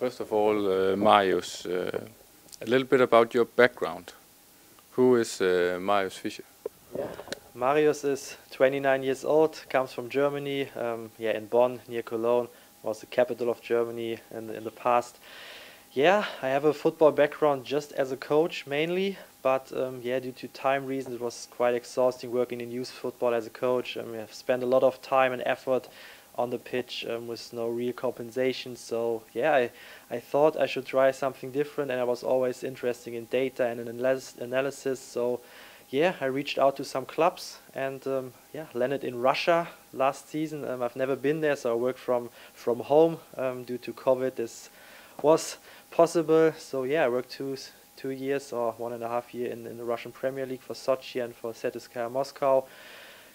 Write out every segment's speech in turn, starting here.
First of all, Marius, a little bit about your background. Who is Marius Fischer? Marius is 29 years old, comes from Germany, in Bonn, near Cologne, was the capital of Germany in the past. Yeah, I have a football background just as a coach mainly, but due to time reasons it was quite exhausting working in youth football as a coach. I have spent a lot of time and effort on the pitch with no real compensation, so yeah, I thought I should try something different, and I was always interested in data and analysis, so yeah, I reached out to some clubs and landed in Russia last season. I've never been there, so I worked from home. Due to COVID, this was possible. So yeah, I worked two years or 1.5 years in the Russian Premier League for Sochi and for Tyske Moscow.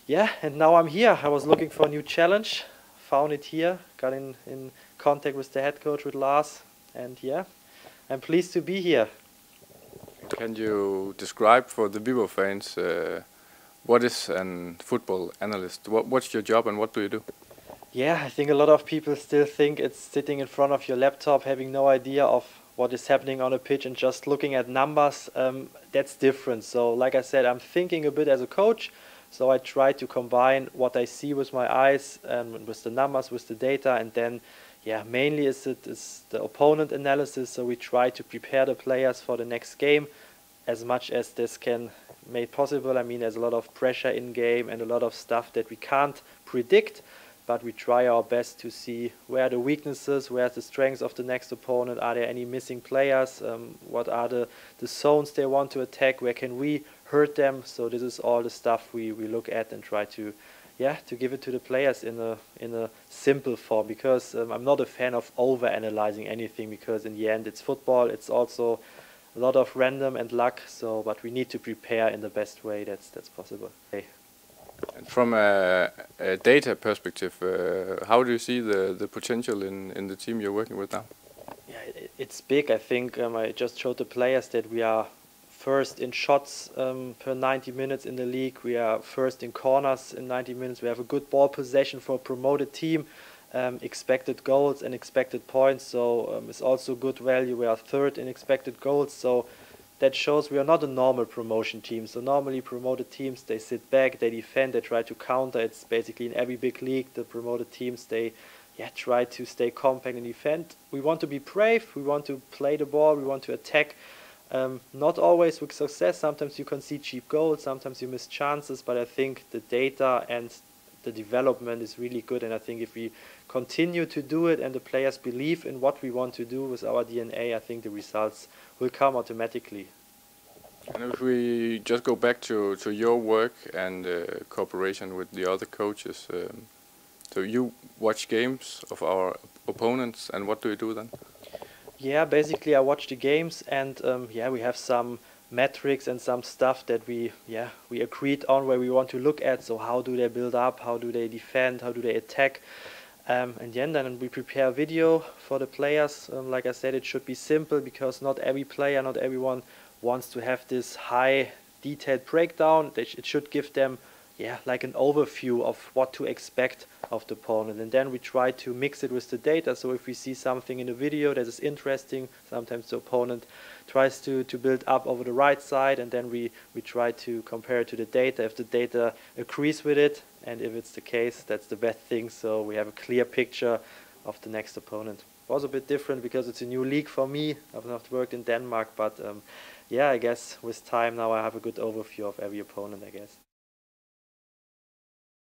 Yeah, and now I'm here. I was looking for a new challenge, found it here, got in contact with the head coach, with Lars, and yeah, I'm pleased to be here. Can you describe for the Viborg fans what is a football analyst? What's your job and what do you do? Yeah, I think a lot of people still think it's sitting in front of your laptop, having no idea of what is happening on a pitch and just looking at numbers. That's different. So like I said, I'm thinking a bit as a coach. So I try to combine what I see with my eyes and with the numbers, with the data, and then mainly is the opponent analysis. So we try to prepare the players for the next game as much as this can make possible. I mean, there's a lot of pressure in game and a lot of stuff that we can't predict, but we try our best to see where are the weaknesses, where are the strengths of the next opponent, are there any missing players, what are the zones they want to attack, where can we hurt them. So this is all the stuff we look at and try to give it to the players in a simple form, because I'm not a fan of over-analyzing anything, because in the end it's football, it's also a lot of random and luck, so but we need to prepare in the best way that's possible. And from a data perspective, how do you see the potential in the team you're working with now? Yeah, it's big. I think I just showed the players that we are first in shots per 90 minutes in the league. We are first in corners in 90 minutes. We have a good ball possession for a promoted team. Expected goals and expected points, so it's also good value. We are third in expected goals, so that shows we are not a normal promotion team. So normally promoted teams, they sit back, they defend, they try to counter. It's basically in every big league, the promoted teams, they try to stay compact and defend. We want to be brave, we want to play the ball, we want to attack. Not always with success. Sometimes you can see cheap goals, sometimes you miss chances, but I think the data and the development is really good, and I think if we continue to do it and the players believe in what we want to do with our DNA, I think the results will come automatically. And if we just go back to your work and cooperation with the other coaches, so you watch games of our opponents, and what do you do then? Yeah, basically I watch the games, and we have some metrics and some stuff that we agreed on where we want to look at. So how do they build up, how do they defend, how do they attack, and then we prepare a video for the players. Like I said, it should be simple, because not every player, not everyone wants to have this high detailed breakdown. It should give them like an overview of what to expect of the opponent, and then we try to mix it with the data. So if we see something in the video that is interesting, sometimes the opponent tries to build up over the right side, and then we try to compare it to the data. If the data agrees with it, and if it's the case, that's the best thing, so we have a clear picture of the next opponent. It was a bit different because it's a new league for me. I've not worked in Denmark, but I guess with time now I have a good overview of every opponent, I guess.